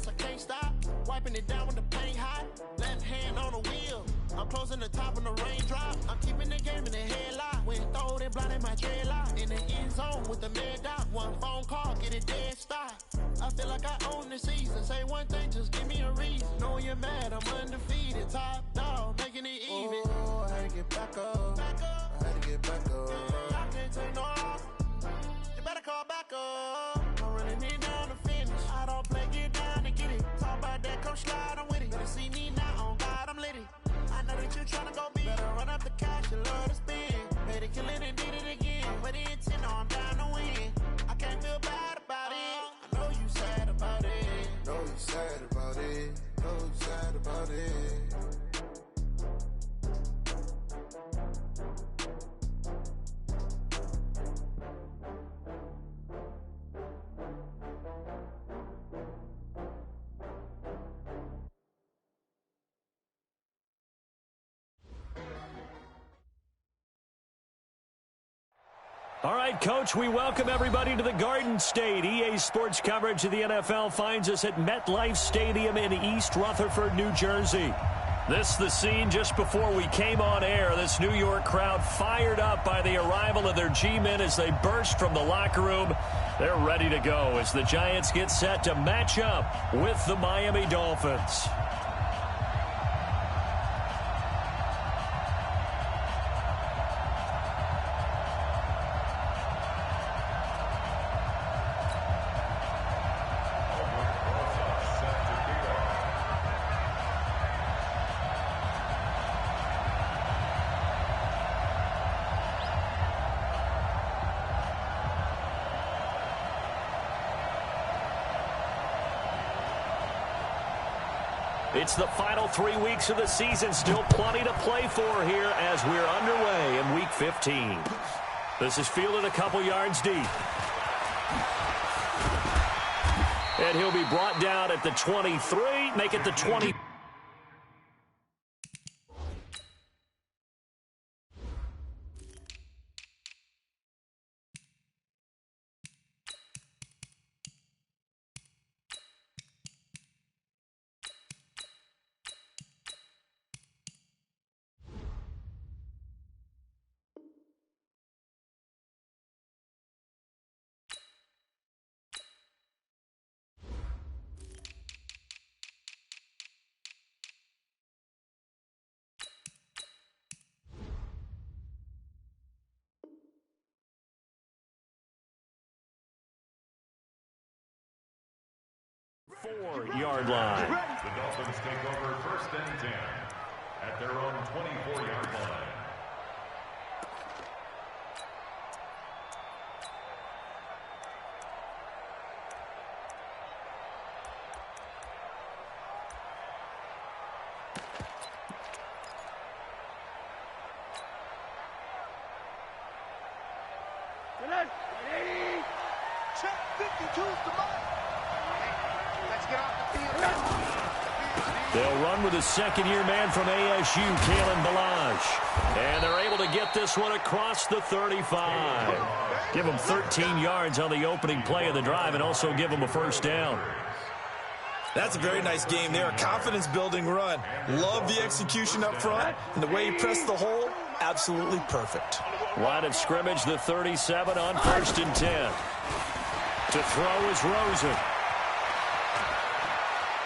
I can't stop. Wiping it down when the paint hot. Left hand on the wheel. I'm closing the top when the raindrop. I'm keeping the game in the headlock. When throwed and blinded my dreadlock. In the end zone with the mad dot. One phone call, get it dead stop. I feel like I own the season. Say one thing, just give me a reason. Knowing you're mad, I'm undefeated. Top dog, making it even. Oh, I had to get back up. I had to get back up. I can't take no off. You better call back up. I'm running it down to finish. I don't play, get down to get it. Talk about that, come slide, I'm with it. Better see me now, on God, I'm lit it. I know that you tryna go big. Better run up the cash, you love to spend. Made it, kill it, and did it again. With the intent, no, I'm down to win. I can't feel bad about it. I know you sad about it. Know you sad about it. Know you sad about it. All right, Coach, we welcome everybody to the Garden State. EA Sports coverage of the NFL finds us at MetLife Stadium in East Rutherford, New Jersey. This is the scene just before we came on air. This New York crowd fired up by the arrival of their G-men as they burst from the locker room. They're ready to go as the Giants get set to match up with the Miami Dolphins. It's the final 3 weeks of the season. Still plenty to play for here as we're underway in Week 15. This is fielded a couple yards deep. And he'll be brought down at the 23. Make it the 20. Four-yard line. The Dolphins take over 1st and 10 at their own 24-yard line. Check 52's the mark. They'll run with a second-year man from ASU, Kalen Ballage. And they're able to get this one across the 35. Give them 13 yards on the opening play of the drive and also give them a first down. That's a very nice game there. A confidence-building run. Love the execution up front. And the way he pressed the hole, absolutely perfect. Line of scrimmage, the 37 on 1st and 10. To throw is Rosen.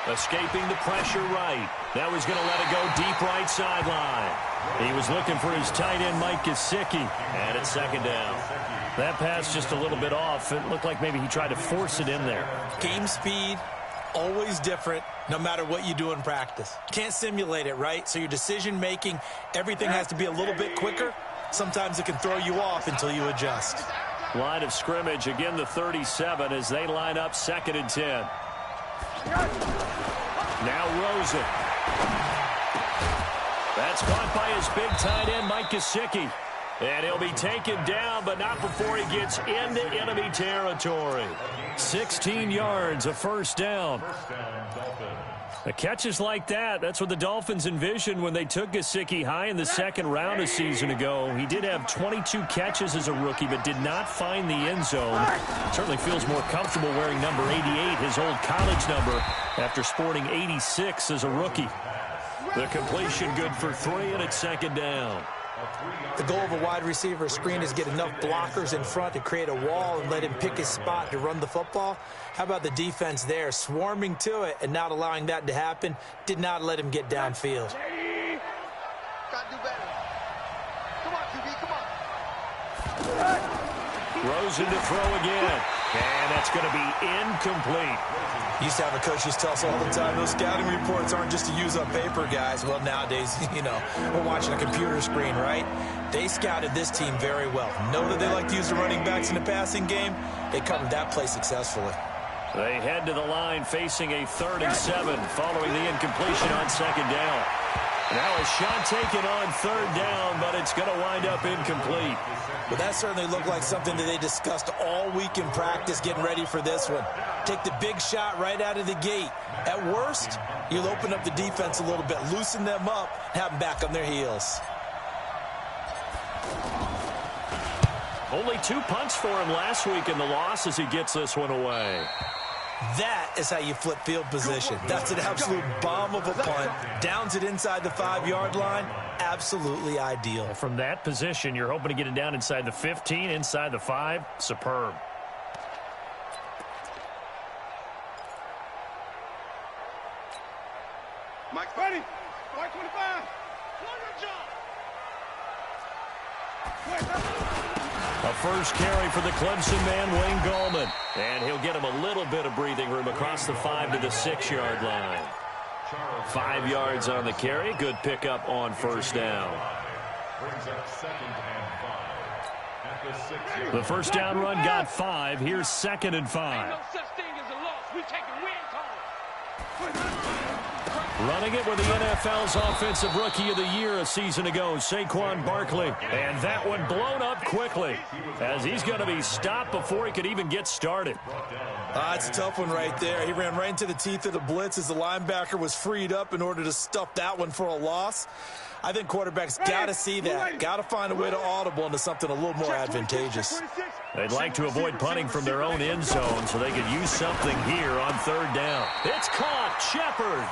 Escaping the pressure right. Now he's going to let it go deep right sideline. He was looking for his tight end, Mike Gesicki. And it's second down. That pass just a little bit off. It looked like maybe he tried to force it in there. Game speed, always different, no matter what you do in practice. Can't simulate it, right? So your decision-making, everything has to be a little bit quicker. Sometimes it can throw you off until you adjust. Line of scrimmage, again the 37 as they line up 2nd and 10. Now Rosen. That's caught by his big tight end, Mike Gesicki. And he'll be taken down, but not before he gets into enemy territory. 16 yards, a first down. The catches like that, that's what the Dolphins envisioned when they took Gesicki high in the second round a season ago. He did have 22 catches as a rookie, but did not find the end zone. Certainly feels more comfortable wearing number 88, his old college number. after sporting 86 as a rookie. The completion good for 3, and it's 2nd down. The goal of a wide receiver screen is get enough blockers in front to create a wall and let him pick his spot to run the football. How about the defense there, swarming to it and not allowing that to happen? Did not let him get downfield. Gotta do better. Come on, QB, come on. Rosen to throw again, and that's going to be incomplete. Used to have a coach used to tell us all the time, those scouting reports aren't just to use on paper, guys. Well, nowadays, we're watching a computer screen, right? They scouted this team very well. Know that they like to use the running backs in the passing game. They covered that play successfully. They head to the line facing a 3rd and 7 following the incompletion on 2nd down. Now a shot taken on 3rd down, but it's going to wind up incomplete. But that certainly looked like something that they discussed all week in practice getting ready for this one. Take the big shot right out of the gate. At worst, you'll open up the defense a little bit, loosen them up, and have them back on their heels. Only 2 punts for him last week in the loss as he gets this one away. That is how you flip field position. That's an absolute bomb of a punt. Downs it inside the 5-yard line. Absolutely ideal. From that position, you're hoping to get it down inside the 15, inside the 5. Superb. Mike's ready. Mike 25. A first carry for the Clemson man, Wayne Gallman. And he'll get him a little bit of breathing room across the 5 to the 6-yard line. 5 yards on the carry. Good pickup on 1st down. Brings up 2nd and 5. At the 6-yard. The first down run got 5. Here's 2nd and 5. No such thing as a loss. We taking win calls. Running it with the NFL's Offensive Rookie of the Year a season ago, Saquon Barkley. And that one blown up quickly as he's going to be stopped before he could even get started. It's a tough one right there. He ran right into the teeth of the blitz as the linebacker was freed up in order to stuff that one for a loss. I think quarterbacks got to see that. Got to find a way to audible into something a little more advantageous. They'd like to avoid punting from their own end zone so they could use something here on 3rd down. It's caught. Shepard.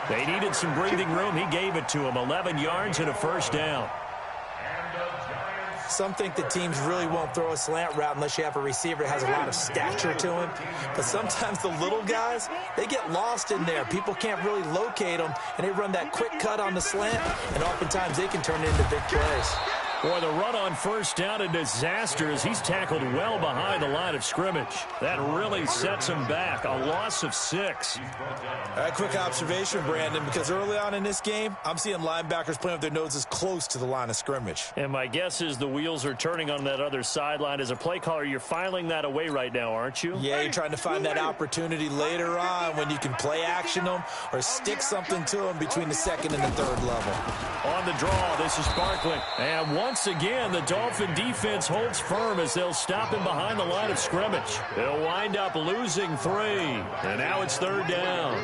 They needed some breathing room. He gave it to him. 11 yards and a first down. Some think that teams really won't throw a slant route unless you have a receiver that has a lot of stature to him. But sometimes the little guys, they get lost in there. People can't really locate them, and they run that quick cut on the slant, and oftentimes they can turn it into big plays. Boy, the run on 1st down, a disaster as he's tackled well behind the line of scrimmage. That really sets him back. A loss of 6. Quick observation, Brandon, because early on in this game, I'm seeing linebackers playing with their noses close to the line of scrimmage. And my guess is the wheels are turning on that other sideline. As a play caller, you're filing that away right now, aren't you? Yeah, you're trying to find that opportunity later on when you can play action them or stick something to them between the 2nd and the 3rd level. On the draw, this is Barkley. And once again, the Dolphin defense holds firm as they'll stop him behind the line of scrimmage. They'll wind up losing 3. And now it's 3rd down.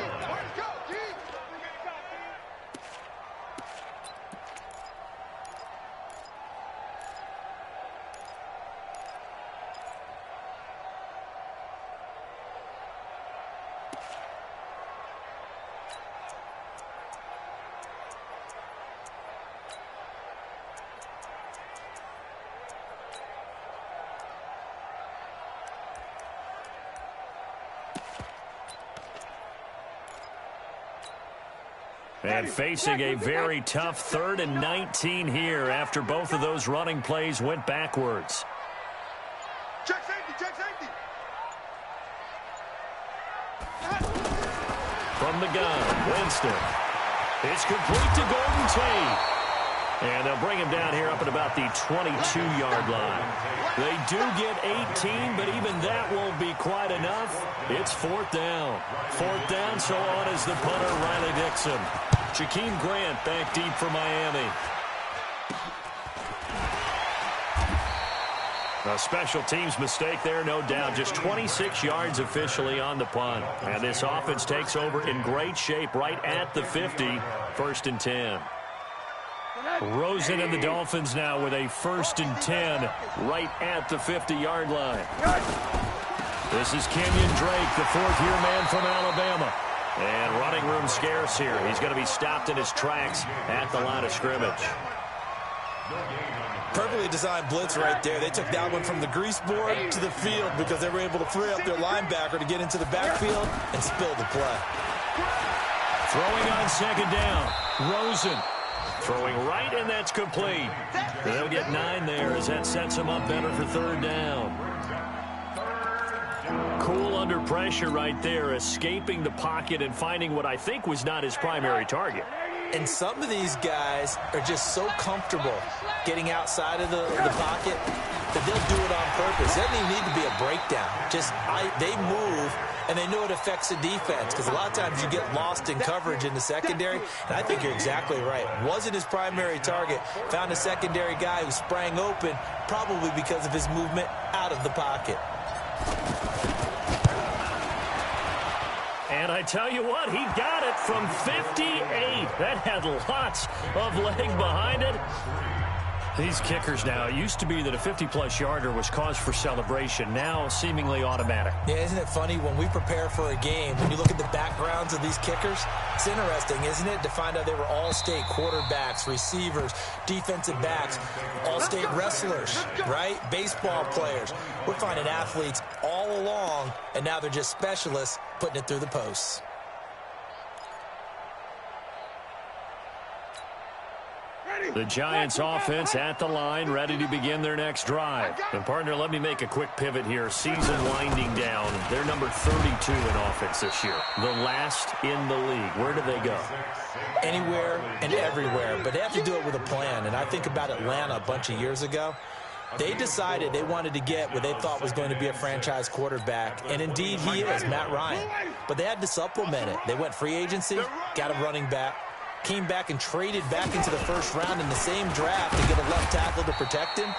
And facing a very tough 3rd and 19 here after both of those running plays went backwards. Check safety, check safety. From the gun, Winston. It's complete to Golden Tate. And they'll bring him down here up at about the 22-yard line. They do get 18, but even that won't be quite enough. It's 4th down. 4th down, so on is the punter, Riley Dixon. Jakeem Grant back deep for Miami. A special teams mistake there, no doubt. Just 26 yards officially on the punt. And this offense takes over in great shape right at the 50, 1st and 10. Rosen and the Dolphins now with a 1st and 10 right at the 50-yard line. This is Kenyon Drake, the 4th-year man from Alabama. And running room scarce here. He's going to be stopped in his tracks at the line of scrimmage. Perfectly designed blitz right there. They took that one from the grease board to the field because they were able to free up their linebacker to get into the backfield and spill the play. Throwing on second down. Rosen throwing right, and that's complete. They'll get 9 there as that sets them up better for third down. Cool under pressure right there, escaping the pocket and finding what I think was not his primary target. And some of these guys are just so comfortable getting outside of the pocket that they'll do it on purpose. It doesn't even need to be a breakdown. They move, and they know it affects the defense because a lot of times you get lost in coverage in the secondary, and I think you're exactly right. Wasn't his primary target. Found a secondary guy who sprang open, probably because of his movement out of the pocket. And I tell you what, he got it from 58. That had lots of leg behind it. These kickers now, it used to be that a 50-plus yarder was cause for celebration. Now seemingly automatic. Yeah, isn't it funny when we prepare for a game, when you look at the backgrounds of these kickers, it's interesting, isn't it, to find out they were all-state quarterbacks, receivers, defensive backs, all-state wrestlers, right? Baseball players. We're finding athletes all along, and now they're just specialists putting it through the posts. The Giants offense at the line, ready to begin their next drive. And partner, let me make a quick pivot here. Season winding down. They're number 32 in offense this year. The last in the league. Where do they go? Anywhere and everywhere. But they have to do it with a plan. And I think about Atlanta a bunch of years ago. They decided they wanted to get what they thought was going to be a franchise quarterback. And indeed he is, Matt Ryan. But they had to supplement it. They went free agency, got a running back. Came back and traded back into the first round in the same draft to get a left tackle to protect him.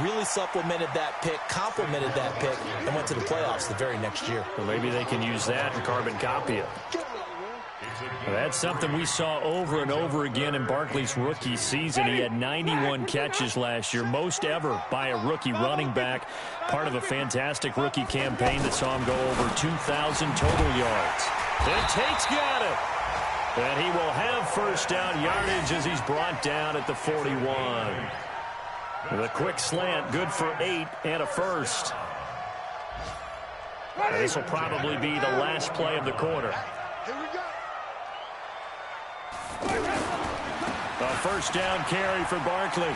Really supplemented that pick, complemented that pick, and went to the playoffs the very next year. Well, maybe they can use that and carbon copy it. That's something we saw over and over again in Barkley's rookie season. He had 91 catches last year, most ever by a rookie running back. Part of a fantastic rookie campaign that saw him go over 2,000 total yards. And Tate's got it. And he will have first down yardage as he's brought down at the 41. The quick slant, good for 8 and a first. And this will probably be the last play of the quarter. A first down carry for Barkley.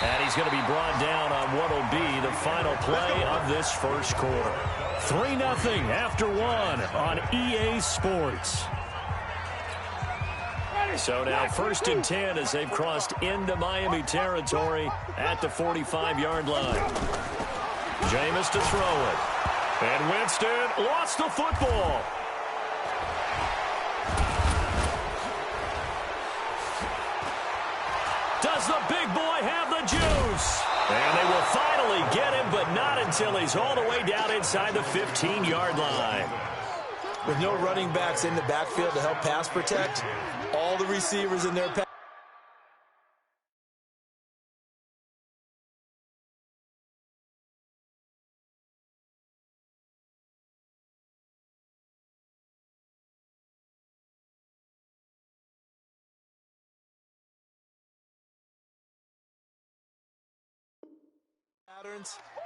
And he's going to be brought down on what will be the final play of this first quarter. 3-0 after 1 on EA Sports. So now 1st and 10 as they've crossed into Miami territory at the 45-yard line. Jameis to throw it. And Winston lost the football. Does the big boy have the juice? And they will finally get him, but not until he's all the way down inside the 15-yard line. With no running backs in the backfield to help pass protect, all the receivers in their pass.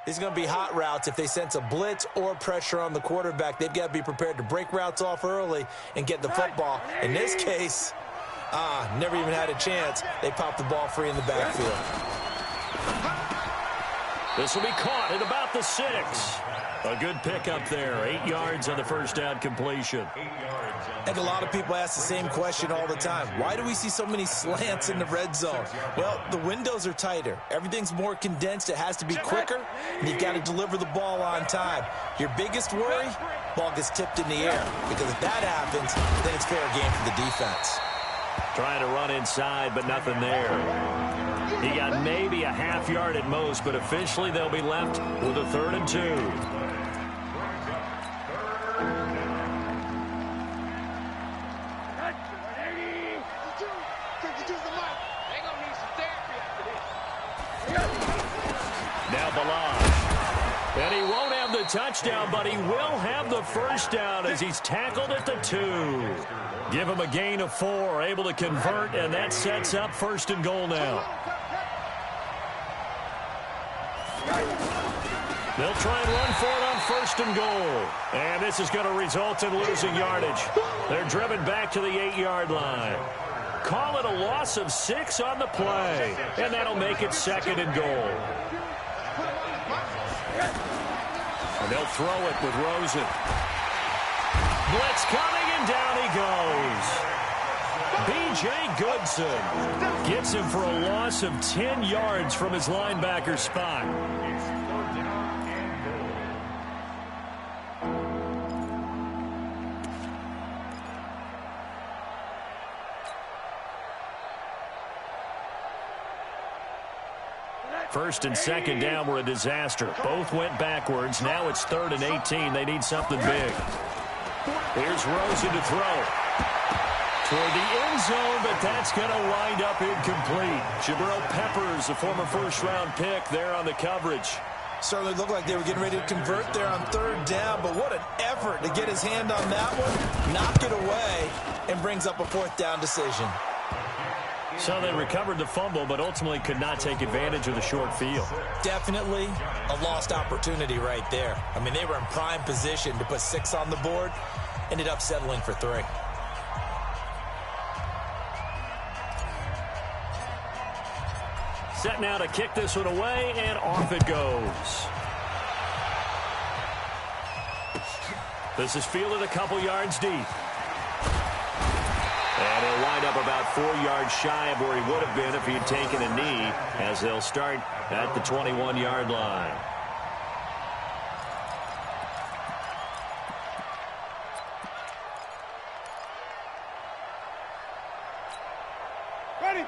These are going to be hot routes. If they sense a blitz or pressure on the quarterback, they've got to be prepared to break routes off early and get the football. In this case, never even had a chance. They popped the ball free in the backfield. This will be caught at about the 6. A good pickup there. 8 yards on the first down completion. I think a lot of people ask the same question all the time. Why do we see so many slants in the red zone? Well, the windows are tighter. Everything's more condensed. It has to be quicker, and you've got to deliver the ball on time. Your biggest worry, ball gets tipped in the air, because if that happens, then it's fair game for the defense. Trying to run inside, but nothing there. He got maybe a half yard at most, but officially they'll be left with a 3rd and 2. Now Balazs. And he won't have have the touchdown, but he will have the first down as he's tackled at the 2. Give him a gain of 4, able to convert, and that sets up 1st and goal now. They'll try and run for it on 1st and goal. And this is going to result in losing yardage. They're driven back to the 8-yard line. Call it a loss of 6 on the play, and that'll make it 2nd and goal. And they'll throw it with Rosen. Blitz coming, and down he goes. B.J. Goodson gets him for a loss of 10 yards from his linebacker spot. First and 2nd down were a disaster. Both went backwards. Now it's 3rd and 18. They need something big. Here's Rosen to throw. Toward the end zone, but that's going to wind up incomplete. Jabril Peppers, a former 1st-round pick, there on the coverage. Certainly looked like they were getting ready to convert there on 3rd down, but what an effort to get his hand on that one, knock it away, and brings up a 4th down decision. So they recovered the fumble, but ultimately could not take advantage of the short field. Definitely a lost opportunity right there. I mean, they were in prime position to put 6 on the board, ended up settling for 3. Set now to kick this one away, and off it goes. This is fielded a couple yards deep. And he'll wind up about 4 yards shy of where he would have been if he had taken a knee, as they'll start at the 21-yard line.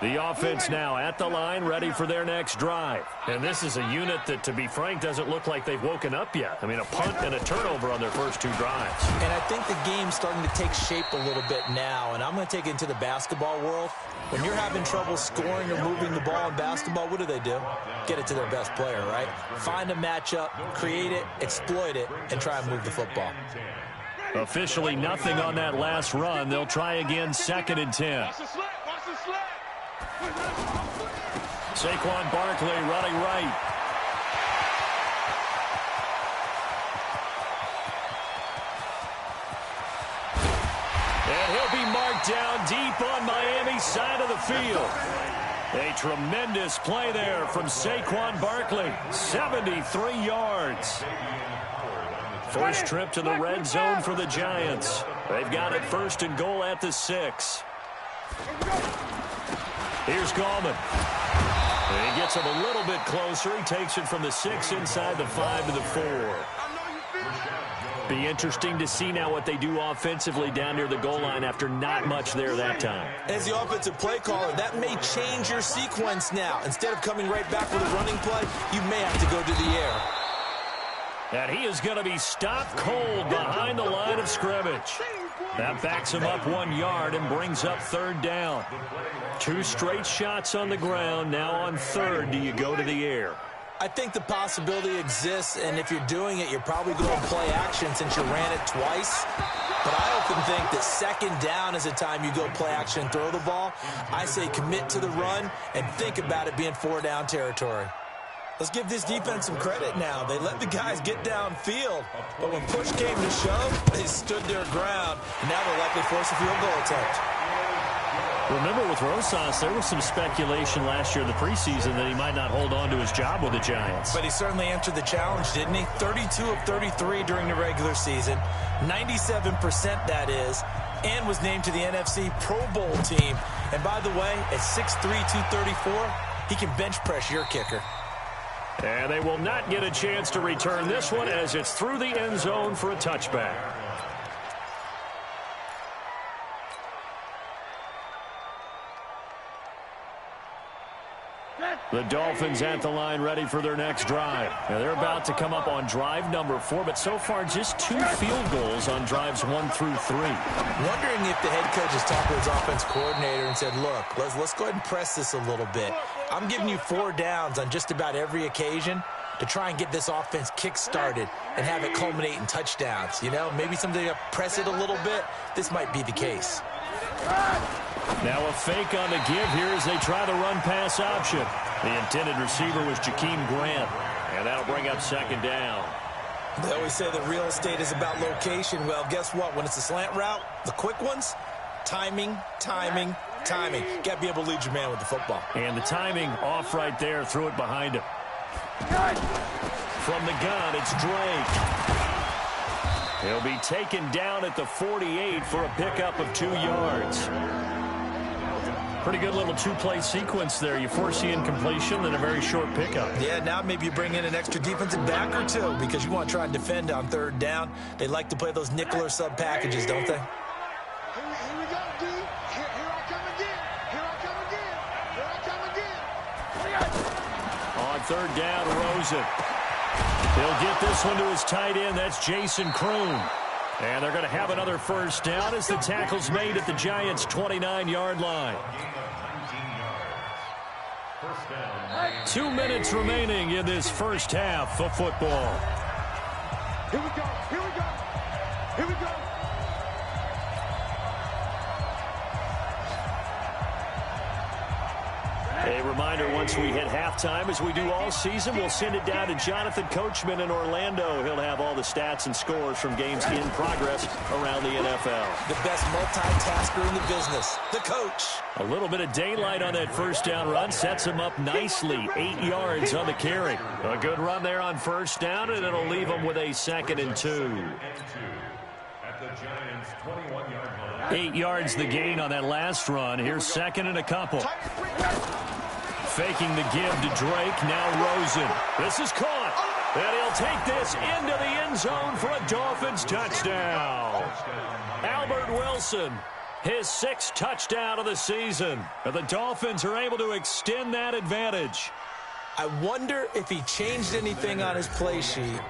The offense now at the line, ready for their next drive. And this is a unit that, to be frank, doesn't look like they've woken up yet. I mean, a punt and a turnover on their first 2 drives. And I think the game's starting to take shape a little bit now, and I'm going to take it into the basketball world. When you're having trouble scoring or moving the ball in basketball, what do? Get it to their best player, right? Find a matchup, create it, exploit it, and try and move the football. Officially nothing on that last run. They'll try again, 2nd and 10. Watch the slant. Watch the slant. Saquon Barkley running right. And he'll be marked down deep on Miami's side of the field. A tremendous play there from Saquon Barkley. 73 yards. First trip to the red zone for the Giants. They've got it 1st and goal at the 6. Here's Gallman. And he gets him a little bit closer. He takes it from the 6 inside the 5 to the 4. Be interesting to see now what they do offensively down near the goal line after not much there that time. As the offensive play caller, that may change your sequence now. Instead of coming right back with a running play, you may have to go to the air. And he is going to be stopped cold behind the line of scrimmage. That backs him up 1 yard and brings up 3rd down. 2 straight shots on the ground. Now on 3rd, do you go to the air? I think the possibility exists, and if you're doing it, you're probably going to play action since you ran it twice. But I often think that 2nd down is a time you go play action and throw the ball. I say commit to the run and think about it being 4-down territory. Let's give this defense some credit now. They let the guys get downfield, but when push came to shove, they stood their ground. And now they'll likely force a field goal attempt. Remember, with Rosas, there was some speculation last year in the preseason that he might not hold on to his job with the Giants. But he certainly answered the challenge, didn't he? 32 of 33 during the regular season, 97% that is, and was named to the NFC Pro Bowl team. And by the way, at 6'3", 234, he can bench press your kicker. And they will not get a chance to return this one as it's through the end zone for a touchback. The Dolphins at the line ready for their next drive. Now they're about to come up on drive number 4, but so far just 2 field goals on drives 1 through 3. Wondering if the head coach has talked to his offense coordinator and said, look, let's go ahead and press this a little bit. I'm giving you 4 downs on just about every occasion. to try and get this offense kick-started and have it culminate in touchdowns. You know, maybe something to press it a little bit. This might be the case. Now a fake on the give here as they try the run-pass option. The intended receiver was Jakeem Grant, and that'll bring up second down. They always say that real estate is about location. Well, guess what? When it's a slant route, the quick ones, timing. Got to be able to lead your man with the football. And the timing off right there. Threw it behind him. From the gun, it's Drake. He'll be taken down at the 48 for a pickup of 2 yards. Pretty good little two-play sequence there. You force the incompletion, then a very short pickup. Yeah, now maybe you bring in an extra defensive back or two because you want to try and defend on third down. They like to play those nickel or sub packages, don't they? Here we go, D. Here I come again. Here I come again. On third down, Rosen. He'll get this one to his tight end. That's Jason Kroon. And they're going to have another first down as the tackle's made at the Giants' 29-yard line. 2 minutes remaining in this first half of football. Here we go. Here we go. A reminder, once we hit halftime, as we do all season, we'll send it down to Jonathan Coachman in Orlando. He'll have all the stats and scores from games in progress around the NFL. The best multitasker in the business, the coach. A little bit of daylight on that first down run sets him up nicely. 8 yards on the carry. A good run there on first down, and it'll leave him with a 2nd and 2. At the Giants' 21-yard line. 8 yards the gain on that last run. Here's 2nd and a couple. Faking the give to Drake. Now Rosen. This is caught. And he'll take this into the end zone for a Dolphins touchdown. Albert Wilson, his 6th touchdown of the season. And the Dolphins are able to extend that advantage. I wonder if he changed anything on his play sheet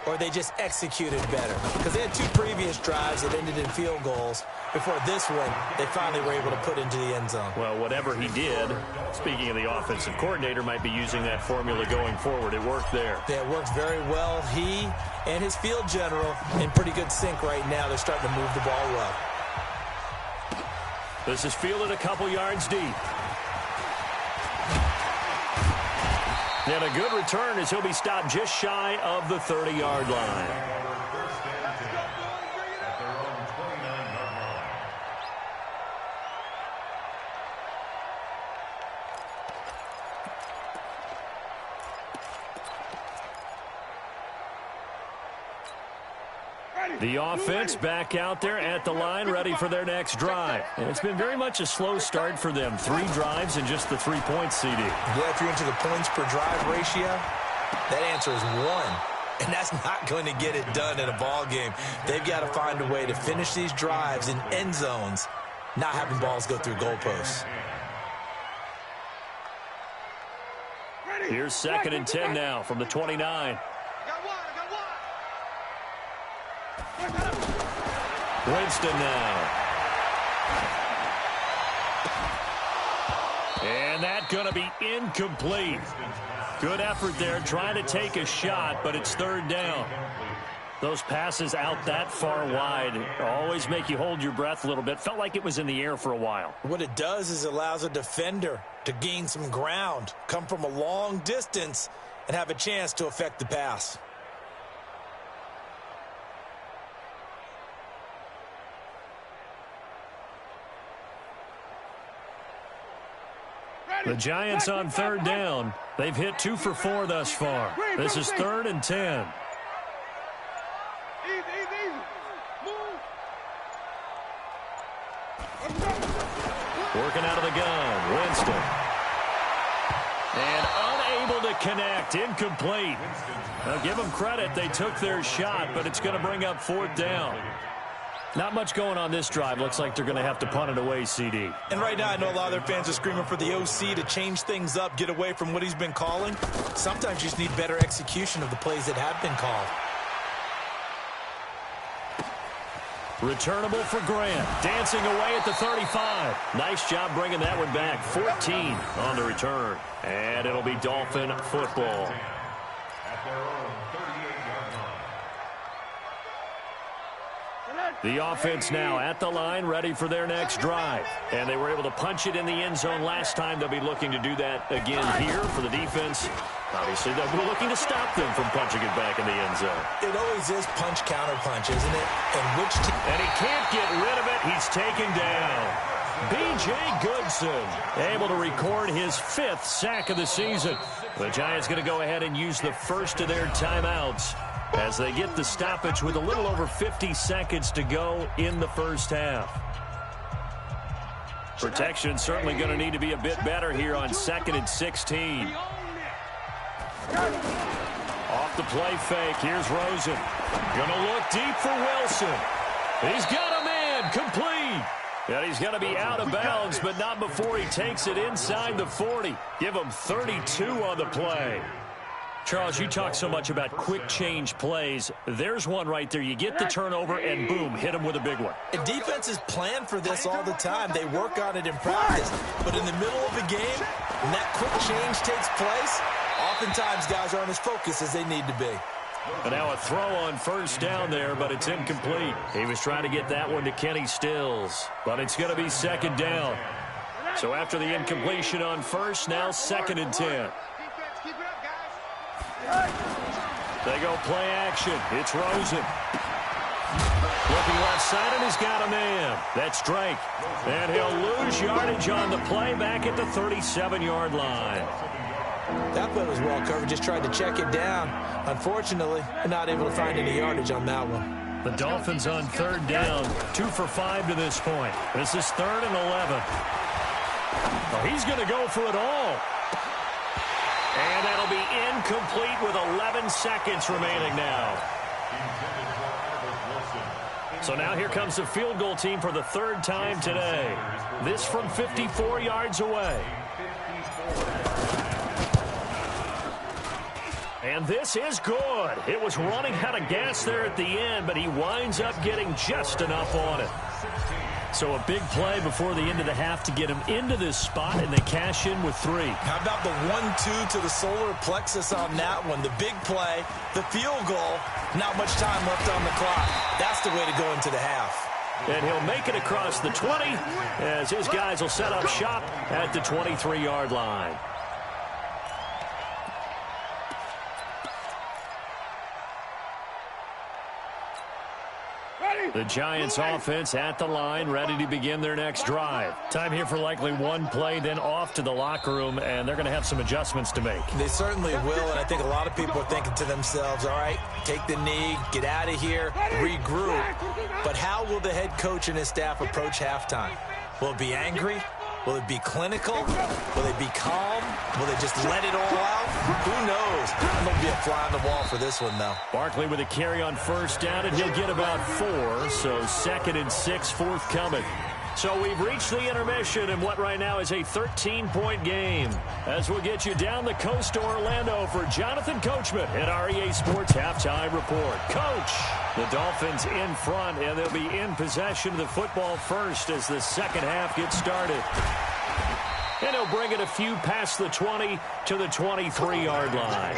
or they just executed better. Because they had 2 previous drives that ended in field goals. Before this one, they finally were able to put into the end zone. Well, whatever he did, speaking of the offensive coordinator, might be using that formula going forward. It worked there. Yeah, it worked very well. He and his field general in pretty good sync right now. They're starting to move the ball well. This is fielded a couple yards deep. And a good return as he'll be stopped just shy of the 30-yard line. The offense back out there at the line, ready for their next drive. And it's been very much a slow start for them. 3 drives and just the 3 points, CD. Yeah, if you're into the points per drive ratio, that answer is 1. And that's not going to get it done in a ball game. They've got to find a way to finish these drives in end zones, not having balls go through goalposts. Here's 2nd and 10 now from the 29. Winston now. And that's going to be incomplete. Good effort there trying to take a shot, but it's 3rd down. Those passes out that far wide always make you hold your breath a little bit. Felt like it was in the air for a while. What it does is it allows a defender to gain some ground, come from a long distance, and have a chance to affect the pass. The Giants on 3rd down. They've hit 2 for 4 thus far. This is 3rd and 10. Easy. Move. Working out of the gun, Winston. And unable to connect, incomplete. Now give them credit, they took their shot, but it's going to bring up 4th down. Not much going on this drive. Looks like they're going to have to punt it away, CD. And right now, I know a lot of their fans are screaming for the OC to change things up, get away from what he's been calling. Sometimes you just need better execution of the plays that have been called. Returnable for Grant. Dancing away at the 35. Nice job bringing that one back. 14 on the return. And it'll be Dolphin football. at their own 38-yard line. The offense now at the line, ready for their next drive. And they were able to punch it in the end zone last time. They'll be looking to do that again here for the defense. Obviously, they'll be looking to stop them from punching it back in the end zone. It always is punch, counter punch, isn't it? And he can't get rid of it. He's taken down. B.J. Goodson able to record his 5th sack of the season. The Giants going to go ahead and use the first of their timeouts as they get the stoppage with a little over 50 seconds to go in the first half. Protection certainly going to need to be a bit better here on 2nd and 16. Off the play fake. Here's Rosen. Going to look deep for Wilson. He's got a man. Complete. And he's going to be out of bounds, but not before he takes it inside the 40. Give him 32 on the play. Charles, you talk so much about quick change plays. There's one right there. You get the turnover, and boom, hit him with a big one. And defenses plan for this all the time. They work on it in practice. But in the middle of the game, when that quick change takes place, oftentimes guys aren't as focused as they need to be. And now a throw on first down there, but it's incomplete. He was trying to get that one to Kenny Stills, but it's going to be 2nd down. So after the incompletion on first, now 2nd and 10. They go play action. It's Rosen. Looking left side, and he's got a man. That's Drake. And he'll lose yardage on the play back at the 37-yard line. That play was well covered. Just tried to check it down. Unfortunately, not able to find any yardage on that one. The Dolphins on 3rd down. 2 for 5 to this point. This is 3rd and 11. Well, he's going to go for it all. And that'll be incomplete with 11 seconds remaining now. So now here comes the field goal team for the 3rd time today. This from 54 yards away. And this is good. It was running out of gas there at the end, but he winds up getting just enough on it. So a big play before the end of the half to get him into this spot, and they cash in with 3. How about the 1-2 to the solar plexus on that one? The big play, the field goal, not much time left on the clock. That's the way to go into the half. And he'll make it across the 20 as his guys will set up shop at the 23-yard line. The Giants offense at the line, ready to begin their next drive. Time here for likely one play, then off to the locker room, and they're going to have some adjustments to make. They certainly will, and I think a lot of people are thinking to themselves, all right, take the knee, get out of here, regroup. But how will the head coach and his staff approach halftime? Will it be angry? Will it be clinical? Will it be calm? Will they just let it all out? Who knows? I'm going to be a fly on the wall for this one, though. Barkley with a carry on first down, and he'll get about 4, so 2nd and 6 forthcoming. So we've reached the intermission in what right now is a 13-point game. As we'll get you down the coast to Orlando for Jonathan Coachman at our EA Sports Halftime Report. Coach, the Dolphins in front, and they'll be in possession of the football first as the second half gets started. And he'll bring it a few past the 20 to the 23-yard line.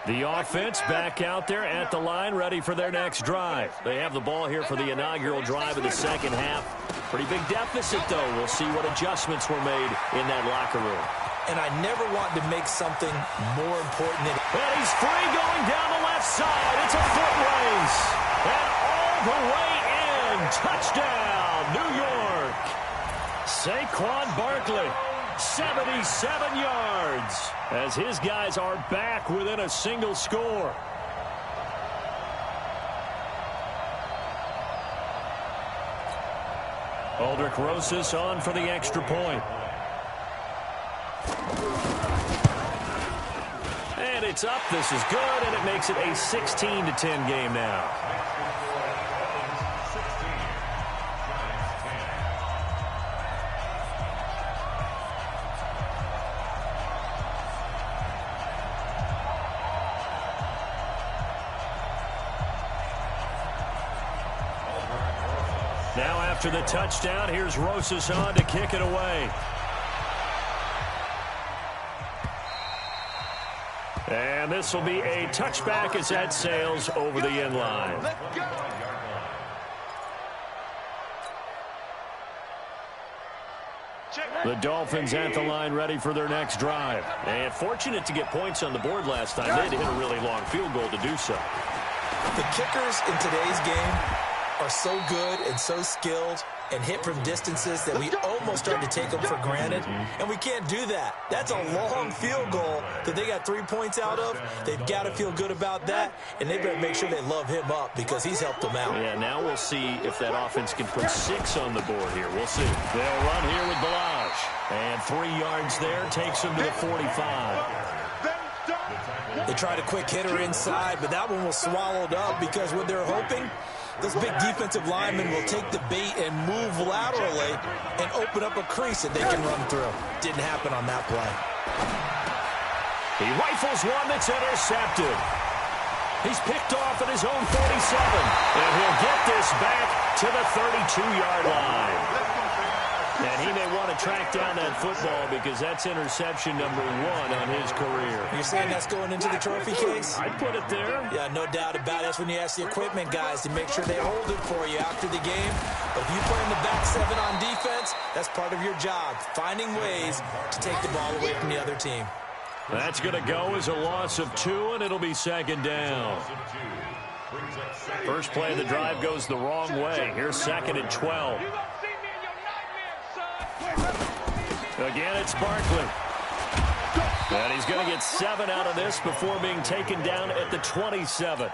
The offense back out there at the line, ready for their next drive. They have the ball here for the inaugural drive of the second half. Pretty big deficit, though. We'll see what adjustments were made in that locker room. And I never want to make something more important than... And he's free going down the left side. It's a foot race. And all the way in. Touchdown, New York. Saquon Barkley, 77 yards, as his guys are back within a single score. Aldrick Rosas on for the extra point. And it's up. This is good, and it makes it a 16-10 game now. Now after the touchdown, here's Rosas on to kick it away. And this will be a touchback as that sails over the end line. Let's go. The Dolphins at the line ready for their next drive. And fortunate to get points on the board last time. They had to hit a really long field goal to do so. The kickers in today's game are so good and so skilled and hit from distances that we almost start to take them for granted, and we can't do that. That's a long field goal that they got 3 points out of. They've got to feel good about that, and they better make sure they love him up because he's helped them out. Yeah, now we'll see if that offense can put 6 on the board here. We'll see. They'll run here with Balazs, and 3 yards there takes them to the 45. They tried a quick hitter inside, but that one was swallowed up because what they're hoping, those big defensive linemen will take the bait and move laterally and open up a crease that they can run through. Didn't happen on that play. He rifles one that's intercepted. He's picked off at his own 47, and he'll get this back to the 32-yard line. And he may want to track down that football because that's interception number 1 on his career. You're saying that's going into the trophy case? I'd put it there. Yeah, no doubt about it. That's when you ask the equipment guys to make sure they hold it for you after the game. But if you play in the back 7 on defense, that's part of your job, finding ways to take the ball away from the other team. That's going to go as a loss of 2, and it'll be second down. First play of the drive goes the wrong way. Here's second and 12. Again, it's Barkley. And he's going to get 7 out of this before being taken down at the 27.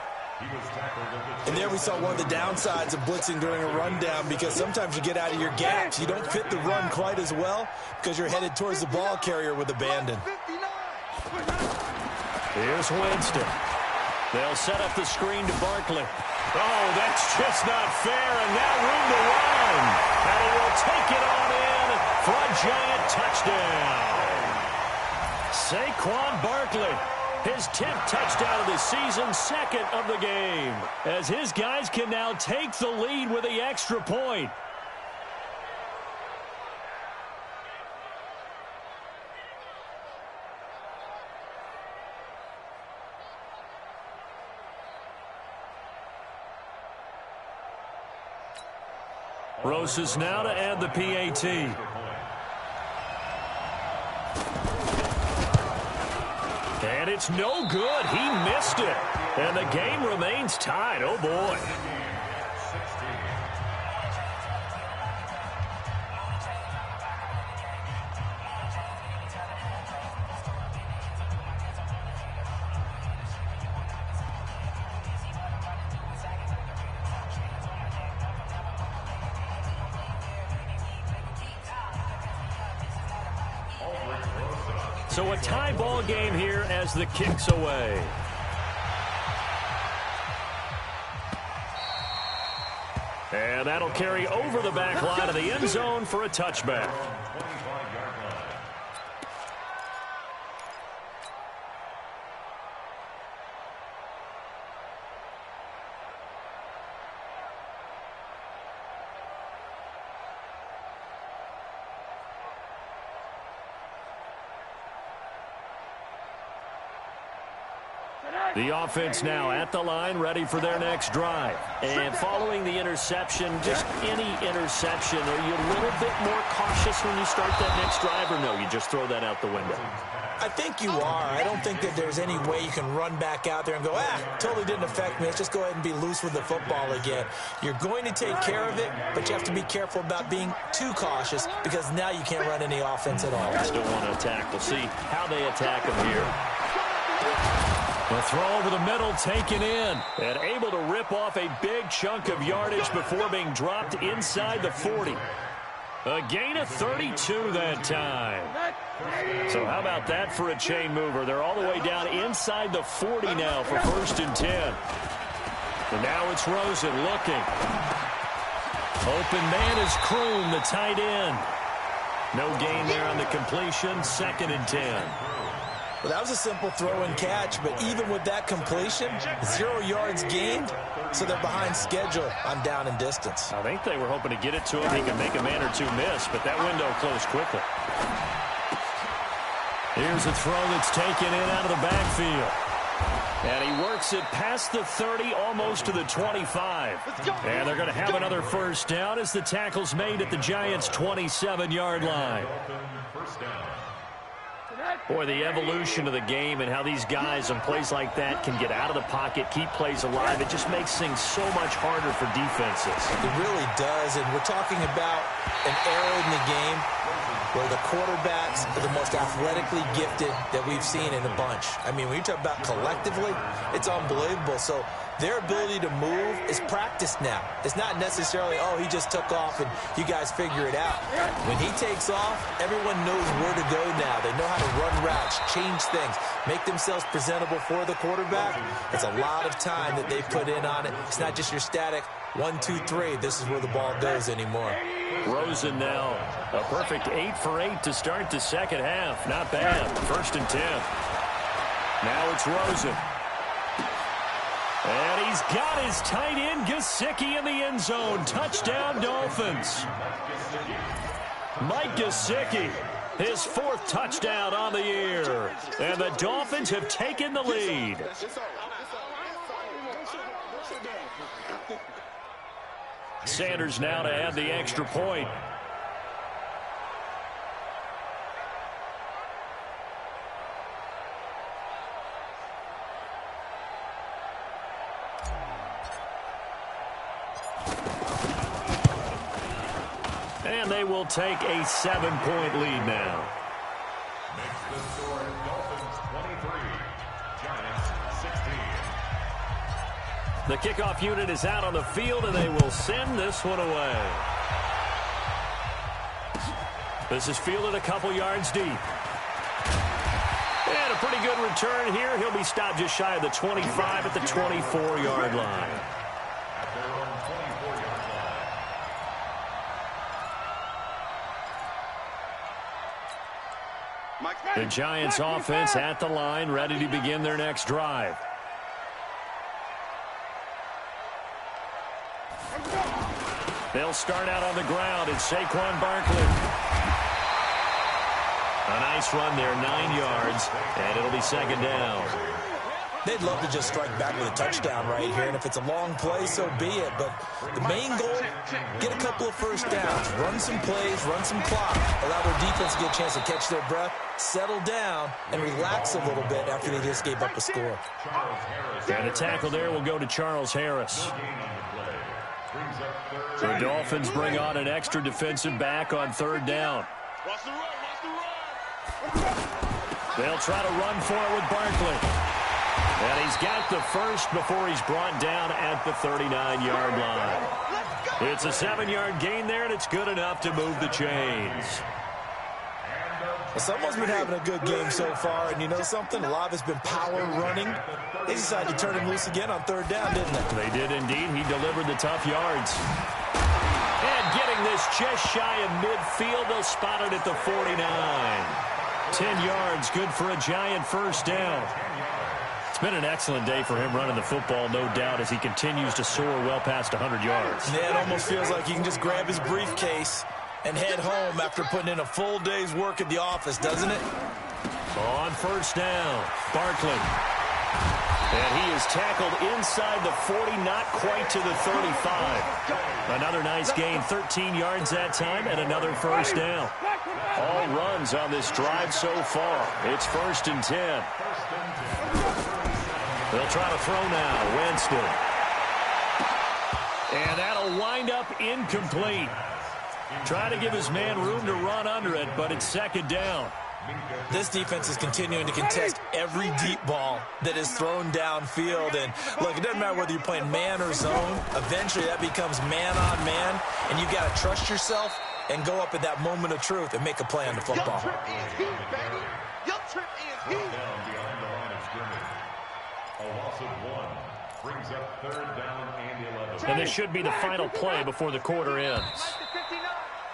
And there we saw one of the downsides of blitzing during a rundown because sometimes you get out of your gaps. You don't fit the run quite as well because you're headed towards the ball carrier with abandon. Here's Winston. They'll set up the screen to Barkley. Oh, that's just not fair, and now room to run. And he will take it on in for a giant touchdown. Saquon Barkley, his 10th touchdown of the season, 2nd of the game, as his guys can now take the lead with the extra point. Rosas now to add the PAT. And it's no good. He missed it. And the game remains tied. Oh, boy. So a tie ball game here as the kick's away. And that'll carry over the back line of the end zone for a touchback. The offense now at the line, ready for their next drive. And following the interception, just any interception, are you a little bit more cautious when you start that next drive, or no, you just throw that out the window? I think you are. I don't think that there's any way you can run back out there and go, totally didn't affect me. Let's just go ahead and be loose with the football again. You're going to take care of it, but you have to be careful about being too cautious because now you can't run any offense at all. Still want to attack. We'll see how they attack them here. The throw over the middle taken in and able to rip off a big chunk of yardage before being dropped inside the 40. A gain of 32 that time. So how about that for a chain mover? They're all the way down inside the 40 now for 1st and 10. And now it's Rosen looking. Open man is Kroon, the tight end. No gain there on the completion, 2nd and 10. Well, that was a simple throw and catch, but even with that completion, 0 yards gained, so they're behind schedule on down and distance. I think they were hoping to get it to him. He could make a man or two miss, but that window closed quickly. Here's a throw that's taken in out of the backfield. And he works it past the 30, almost to the 25. And they're going to have another first down as the tackle's made at the Giants' 27-yard line. Boy, the evolution of the game and how these guys on plays like that can get out of the pocket, keep plays alive, it just makes things so much harder for defenses. It really does, and we're talking about an era in the game where the quarterbacks are the most athletically gifted that we've seen in a bunch. I mean, when you talk about collectively, it's unbelievable. So their ability to move is practiced now. It's not necessarily, oh, he just took off and you guys figure it out. When he takes off, everyone knows where to go now. They know how to run routes, change things, make themselves presentable for the quarterback. It's a lot of time that they put in on it. It's not just your static 1, 2, 3. This is where the ball goes anymore. Rosen now, a perfect 8 for 8 to start the second half. Not bad. 1st and 10. Now it's Rosen. And he's got his tight end, Gesicki, in the end zone. Touchdown, Dolphins. Mike Gesicki, his 4th touchdown on the year. And the Dolphins have taken the lead. Sanders now to add the extra point. And they will take a 7-point lead now. Makes the score Dolphins 23, Giants 16. The kickoff unit is out on the field, and they will send this one away. This is fielded a couple yards deep. And a pretty good return here. He'll be stopped just shy of the 25 at the 24-yard line. At their own 24-yard line. The Giants offense at the line, ready to begin their next drive. They'll start out on the ground. It's Saquon Barkley. A nice run there, 9 yards, and it'll be 2nd down. They'd love to just strike back with a touchdown right here, and if it's a long play, so be it. But the main goal, get a couple of first downs, run some plays, run some clock, allow their defense to get a chance to catch their breath, settle down, and relax a little bit after they just gave up a score. And a tackle there will go to Charles Harris. The Dolphins bring on an extra defensive back on 3rd down. They'll try to run for it with Barkley. And he's got the first before he's brought down at the 39-yard line. It's a 7-yard gain there, and it's good enough to move the chains. Well, someone's been having a good game so far, and you know something? A lot of it's been power running. They decided to turn him loose again on 3rd down, didn't they? They did indeed. He delivered the tough yards. And getting this just shy of midfield, they'll spot it at the 49. 10 yards, good for a Giant first down. It's been an excellent day for him running the football, no doubt, as he continues to soar well past 100 yards. Yeah, it almost feels like he can just grab his briefcase and head home after putting in a full day's work at the office, doesn't it? On 1st down, Barkley. And he is tackled inside the 40, not quite to the 35. Another nice gain, 13 yards that time, and another first down. All runs on this drive so far. It's 1st and 10. They'll try to throw now. Winston. And that'll wind up incomplete. Trying to give his man room to run under it, but it's 2nd down. This defense is continuing to contest every deep ball that is thrown downfield. And, look, it doesn't matter whether you're playing man or zone. Eventually that becomes man on man, and you've got to trust yourself and go up at that moment of truth and make a play on the football. And this should be the final play before the quarter ends.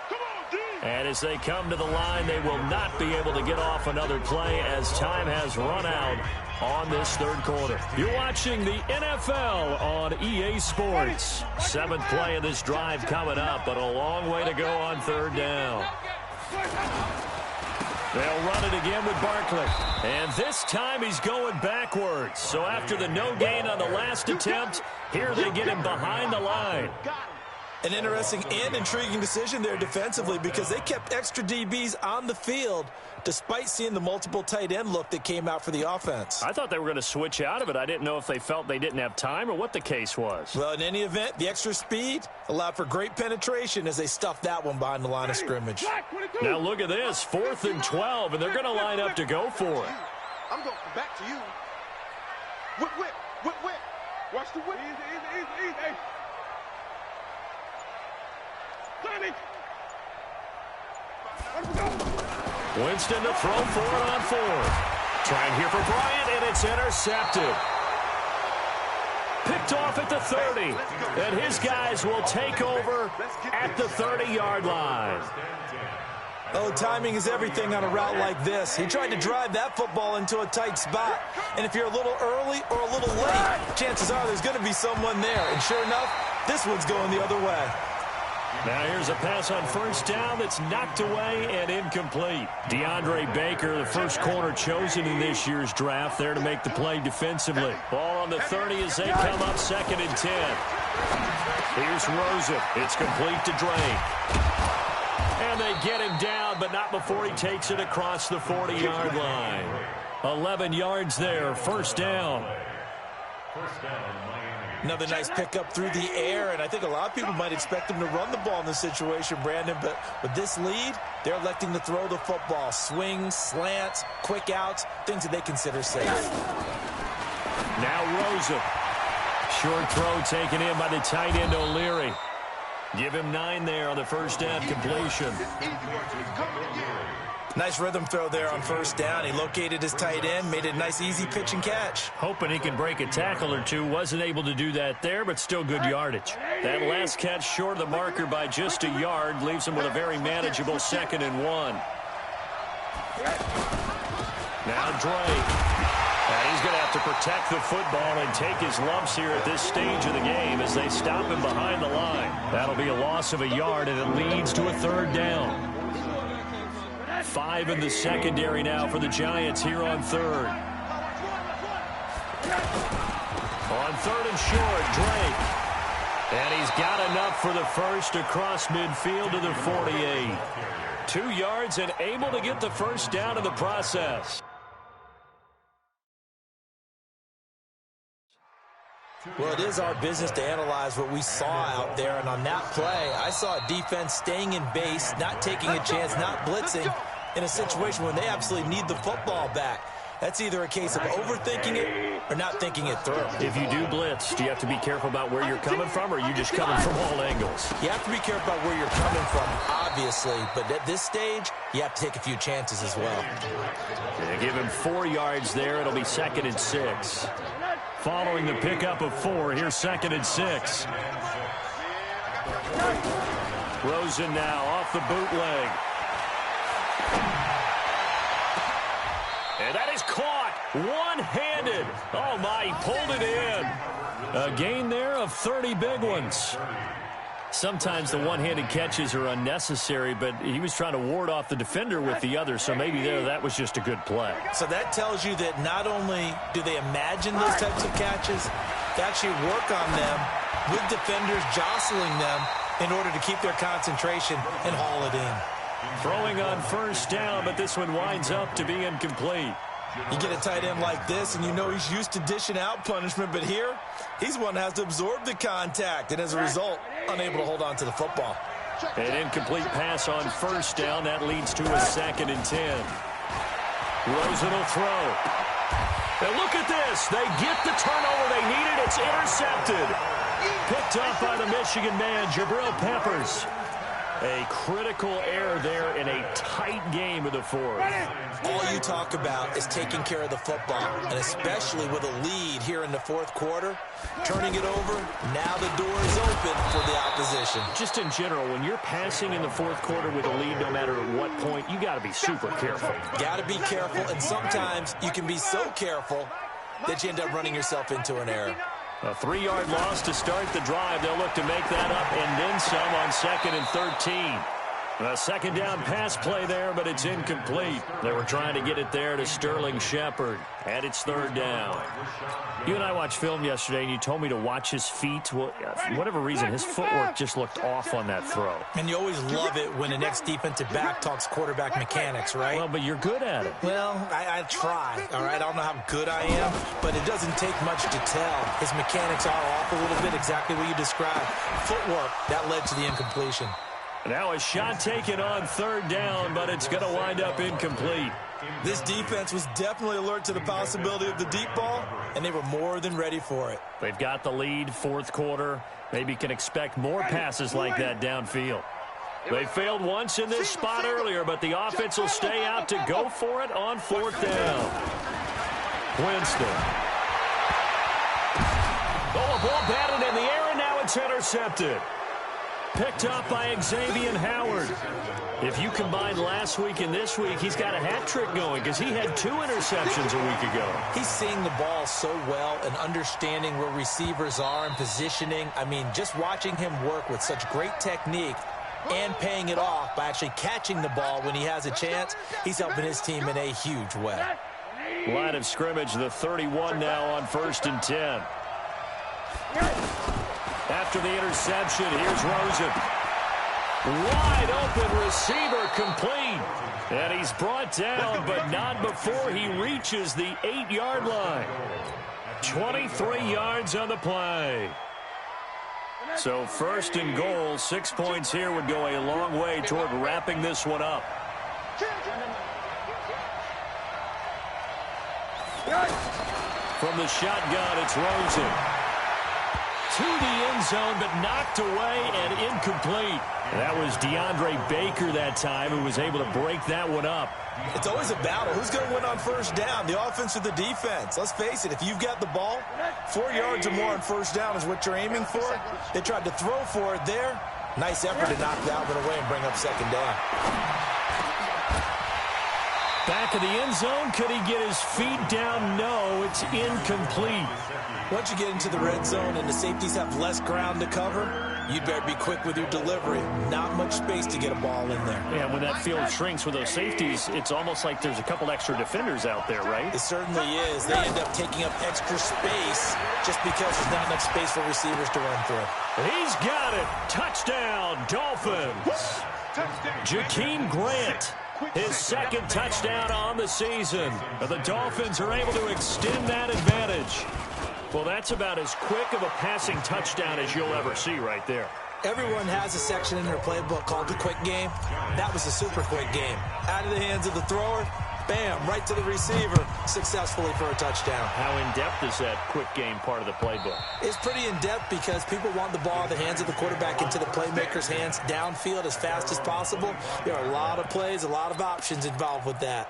Come on, D! And as they come to the line, they will not be able to get off another play as time has run out on this third quarter. You're watching the NFL on EA Sports. 7th play of this drive coming up, but a long way to go on third down. They'll run it again with Barkley. And this time he's going backwards. So after the no gain on the last attempt, here they get him behind the line. An interesting and intriguing decision there defensively because they kept extra DBs on the field despite seeing the multiple tight end look that came out for the offense. I thought they were going to switch out of it. I didn't know if they felt they didn't have time or what the case was. Well, in any event, the extra speed allowed for great penetration as they stuffed that one behind the line of scrimmage. Now look at this, 4th and 12, and they're going to line up to go for it. I'm going back to you. Whip, whip, whip, whip. Watch the whip. Easy. Hey. Winston to throw for it on 4th. Trying here for Bryant, and it's intercepted. Picked off at the 30, and his guys will take over at the 30-yard line. Oh, timing is everything on a route like this. He tried to drive that football into a tight spot, and if you're a little early or a little late, chances are there's going to be someone there, and sure enough, this one's going the other way. Now here's a pass on first down that's knocked away and incomplete. DeAndre Baker, the first corner chosen in this year's draft, there to make the play defensively. Ball on the 30 as they come up 2nd and 10. Here's Rosen. It's complete to Drake. And they get him down, but not before he takes it across the 40-yard line. 11 yards there, first down. Another nice pickup through the air, and I think a lot of people might expect him to run the ball in this situation, Brandon, but with this lead, they're electing to throw the football. Swings, slants, quick outs, things that they consider safe. Now Rosen. Short throw taken in by the tight end O'Leary. Give him 9 there on the first down completion. Nice rhythm throw there on first down. He located his tight end, made it a nice easy pitch and catch. Hoping he can break a tackle or two. Wasn't able to do that there, but still good yardage. That last catch short of the marker by just a yard leaves him with a very manageable 2nd and 1. Now Drake. And he's going to have to protect the football and take his lumps here at this stage of the game as they stop him behind the line. That'll be a loss of a yard, and it leads to a 3rd down. 5 in the secondary now for the Giants here on 3rd. On 3rd and short, Drake. And he's got enough for the first across midfield to the 48. 2 yards and able to get the first down in the process. Well, it is our business to analyze what we saw out there, and on that play, I saw a defense staying in base, not taking a chance, not blitzing in a situation when they absolutely need the football back. That's either a case of overthinking it or not thinking it through. If you do blitz, do you have to be careful about where you're coming from, or are you just coming from all angles? You have to be careful about where you're coming from, obviously, but at this stage, you have to take a few chances as well. They give him 4 yards there. It'll be 2nd and 6. Following the pickup of 4, here's 2nd and 6. Rosen now off the bootleg. And that is caught one-handed. Oh, my, he pulled it in. A gain there of 30 big ones. Sometimes the one-handed catches are unnecessary, but he was trying to ward off the defender with the other, so maybe there that was just a good play. So that tells you that not only do they imagine those types of catches, they actually work on them with defenders jostling them in order to keep their concentration and haul it in. Throwing on first down, but this one winds up to be incomplete. You get a tight end like this, and you know he's used to dishing out punishment, but here, he's one that has to absorb the contact, and as a result, unable to hold on to the football. An incomplete pass on first down. That leads to a 2nd and 10. Rosen will throw. And look at this. They get the turnover they needed. It's intercepted. Picked up by the Michigan man, Jabril Peppers. A critical error there in a tight game of the fourth. All you talk about is taking care of the football, and especially with a lead here in the fourth quarter, turning it over, now the door is open for the opposition. Just in general, when you're passing in the fourth quarter with a lead, no matter at what point, you got to be super careful. Got to be careful, and sometimes you can be so careful that you end up running yourself into an error. A 3-yard loss to start the drive. They'll look to make that up and then some on 2nd and 13. A second down pass play there, but it's incomplete. They were trying to get it there to Sterling Shepard, and it's 3rd down. You and I watched film yesterday, and you told me to watch his feet. Well, for whatever reason, his footwork just looked off on that throw. And you always love it when the next defensive back talks quarterback mechanics, right? Well, but you're good at it. Well, I try, all right? I don't know how good I am, but it doesn't take much to tell. His mechanics are off a little bit, exactly what you described. Footwork, that led to the incompletion. Now a shot taken on 3rd down, but it's going to wind up incomplete. This defense was definitely alert to the possibility of the deep ball, and they were more than ready for it. They've got the lead, 4th quarter. Maybe can expect more passes like that downfield. They failed once in this spot earlier, but the offense will stay out to go for it on 4th down. Winston. Oh, a ball batted in the air, and now it's intercepted. Picked up by Xavier Howard. If you combine last week and this week, he's got a hat trick going because he had 2 interceptions a week ago. He's seeing the ball so well and understanding where receivers are and positioning. I mean, just watching him work with such great technique and paying it off by actually catching the ball when he has a chance, he's helping his team in a huge way. Line of scrimmage, the 31 now on 1st and 10. After the interception, here's Rosen. Wide open receiver complete. And he's brought down, but not before he reaches the 8-yard line. 23 yards on the play. So 1st and goal, 6 points here would go a long way toward wrapping this one up. From the shotgun, it's Rosen. To the end zone, but knocked away and incomplete. That was DeAndre Baker that time who was able to break that one up. It's always a battle. Who's going to win on 1st down, the offense or the defense? Let's face it, if you've got the ball, 4 yards or more on 1st down is what you're aiming for. They tried to throw for it there. Nice effort to knock that one away and bring up 2nd down. Back of the end zone. Could he get his feet down? No, it's incomplete. Once you get into the red zone and the safeties have less ground to cover, you'd better be quick with your delivery. Not much space to get a ball in there. Yeah, when that field shrinks with those safeties, it's almost like there's a couple extra defenders out there, right? It certainly is. They end up taking up extra space just because there's not enough space for receivers to run through. He's got it. Touchdown, Dolphins. Jakeem Grant. His 2nd touchdown on the season. The Dolphins are able to extend that advantage. Well, that's about as quick of a passing touchdown as you'll ever see right there. Everyone has a section in their playbook called the quick game. That was a super quick game. Out of the hands of the thrower, bam, right to the receiver, successfully for a touchdown. How in-depth is that quick game part of the playbook? It's pretty in-depth because people want the ball in the hands of the quarterback into the playmaker's hands downfield as fast as possible. There are a lot of plays, a lot of options involved with that.